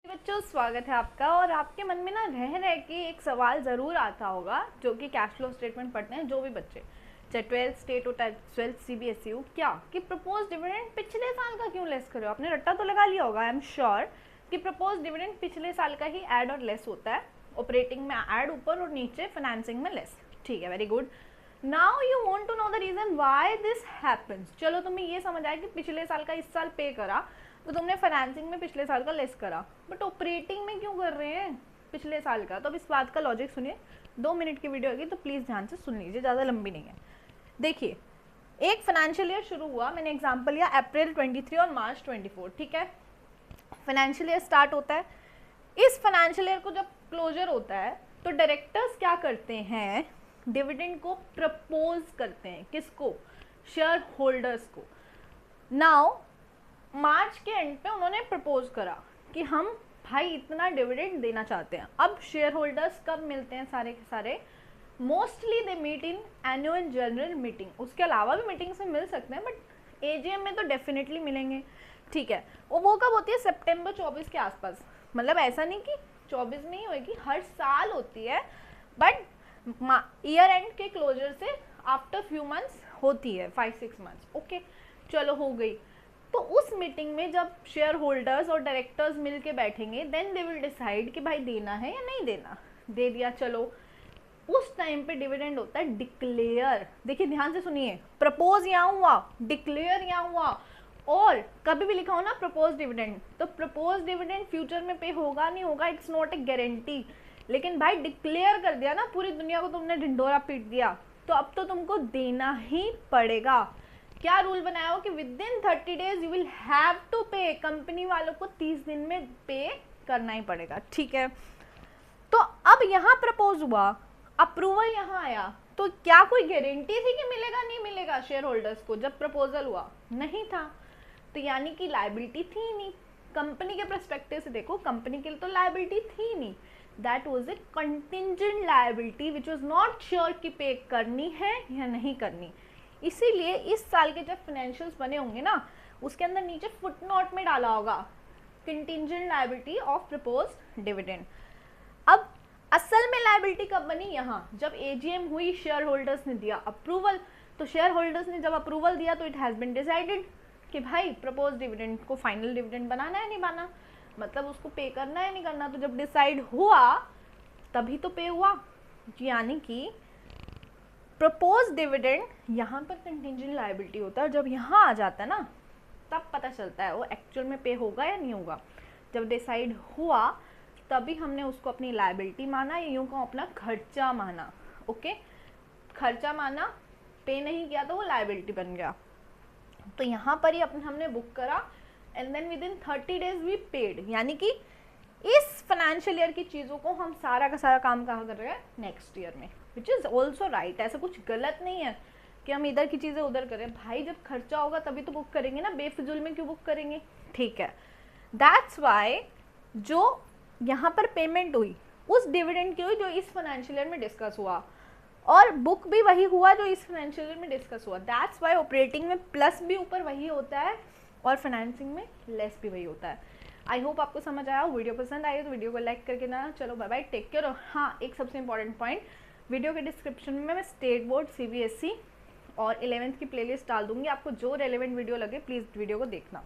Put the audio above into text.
बच्चों स्वागत है आपका। और आपके मन में ना रह रह के एक सवाल ज़रूर आता होगा, जो कि कैश फ्लो स्टेटमेंट पढ़ते हैं जो भी बच्चे, चाहे 12th स्टेट हो चाहे 12th CBSE हो, क्या कि प्रपोज डिविडेंड पिछले साल का क्यों लेस करो। आपने रट्टा तो लगा लिया होगा, आई एम श्योर कि प्रपोज डिविडेंड पिछले साल का ही ऐड और लेस होता है। ऑपरेटिंग में ऐड ऊपर और नीचे, फाइनेंसिंग में लेस। ठीक है, very good. Now you want to know the reason why this happens. चलो तुम्हें ये समझ आया कि पिछले साल का इस साल पे करा तो तुमने फाइनेंसिंग में पिछले साल का लेस करा, बट ऑपरेटिंग में क्यों कर रहे हैं पिछले साल का। तो अब इस बात का लॉजिक सुनिए। 2 मिनट की वीडियो होगी तो प्लीज़ ध्यान से सुन लीजिए, ज़्यादा लंबी नहीं है। देखिए, एक फाइनेंशियल ईयर शुरू हुआ, मैंने एग्जांपल लिया अप्रैल 23 और मार्च 24। ठीक है, फाइनेंशियल ईयर स्टार्ट होता है। इस फाइनेंशियल ईयर को जब क्लोजर होता है तो डायरेक्टर्स क्या करते हैं, डिविडेंड को प्रपोज करते हैं। किसको? शेयर होल्डर्स को। नाउ मार्च के एंड पे उन्होंने प्रपोज करा कि हम भाई इतना डिविडेंड देना चाहते हैं। अब शेयर होल्डर्स कब मिलते हैं सारे के सारे? Mostly they meet in annual general meeting. उसके अलावा भी मीटिंग्स में मिल सकते हैं, बट AGM में तो डेफिनेटली मिलेंगे। ठीक है, वो कब होती है? सितंबर 24 के आसपास। मतलब ऐसा नहीं कि 24 में ही होगी, हर साल होती है, बट ईयर एंड के क्लोजर से आफ्टर फ्यू मंथ्स होती है, 5-6 मंथ्स। ओके, चलो हो गई। तो उस मीटिंग में जब शेयर होल्डर्स और डायरेक्टर्स मिल के बैठेंगे, देन दे विल डिसाइड कि भाई देना है या नहीं देना। दे दिया, चलो उस टाइम पे डिविडेंड होता है डिक्लेयर। देखिए ध्यान से सुनिए, प्रपोज यहाँ हुआ, डिक्लेयर यहाँ हुआ। और कभी भी लिखा हो ना प्रपोज डिविडेंड, तो प्रपोज डिविडेंड फ्यूचर में पे होगा नहीं होगा, इट्स नॉट ए गारंटी। लेकिन भाई डिक्लेयर कर दिया ना, पूरी दुनिया को तुमने ढिंडोरा पीट दिया, तो अब तो तुमको देना ही पड़ेगा। क्या रूल बनाया हो कि within 30 days you will have to pay. Company वालों को 30 दिन में पे करना ही पड़ेगा। ठीक है, तो अब यहाँ प्रपोज हुआ, अप्रूवल यहाँ आया, तो क्या कोई गारंटी थी कि मिलेगा नहीं मिलेगा शेयर होल्डर्स को? जब प्रपोजल हुआ नहीं था, तो यानी कि लायबिलिटी थी नहीं। कंपनी के पर्सपेक्टिव से देखो, कंपनी के लिए तो लायबिलिटी थी नहीं। That was a contingent liability which was not sure कि पे करनी है या नहीं करनी। इसीलिए इस साल के जब फाइनेंशियल्स बने होंगे ना, उसके अंदर नीचे फुटनोट में डाला होगा contingent liability of proposed dividend. अब असल में लायबिलिटी कब बनी? यहाँ जब AGM हुई, शेयर होल्डर्स ने दिया अप्रूवल। तो शेयर होल्डर्स ने जब अप्रूवल दिया तो इट हैज़ बिन डिसाइडेड कि भाई प्रपोज डिविडेंड को फाइनल डिविडेंड बनाना है नहीं बनाना, मतलब उसको पे करना है नहीं करना। तो जब डिसाइड हुआ तभी तो पे हुआ, यानी कि प्रपोज डिविडेंड यहाँ पर कंटिंजेंट लायबिलिटी होता है। जब यहाँ आ जाता है ना, तब पता चलता है वो एक्चुअल में पे होगा या नहीं होगा। जब डिसाइड हुआ तभी हमने उसको अपनी लायबिलिटी माना, या यूँ कहूँ अपना खर्चा माना। ओके, खर्चा माना, पे नहीं किया तो वो लायबिलिटी बन गया। तो यहाँ पर ही हमने बुक करा, and then within 30 days we paid. यानी कि इस फाइनेंशियल ईयर की चीज़ों को हम सारा का सारा काम कहाँ कर रहे हैं? नेक्स्ट ईयर में, विच इज़ ऑल्सो राइट। ऐसा कुछ गलत नहीं है कि हम इधर की चीज़ें उधर करें। भाई जब खर्चा होगा तभी तो बुक करेंगे ना, बेफिजुल में क्यों बुक करेंगे? ठीक है, दैट्स वाई जो यहाँ पर पेमेंट हुई उस डिविडेंड की हुई जो इस फाइनेंशियल ईयर में डिस्कस हुआ, और बुक भी वही हुआ जो इस फाइनेंशियल ईयर में डिस्कस हुआ। दैट्स वाई ऑपरेटिंग में प्लस भी ऊपर वही होता है और फाइनेंसिंग में लेस भी वही होता है। आई होप आपको समझ आया हो। वीडियो पसंद आई तो वीडियो को लाइक करके ना, चलो बाय बाय, टेक केयर। और हाँ, एक सबसे इंपॉर्टेंट पॉइंट, वीडियो के डिस्क्रिप्शन में मैं स्टेट बोर्ड, CBSE और 11th की प्लेलिस्ट डाल दूंगी। आपको जो रेलेवेंट वीडियो लगे प्लीज़ वीडियो को देखना।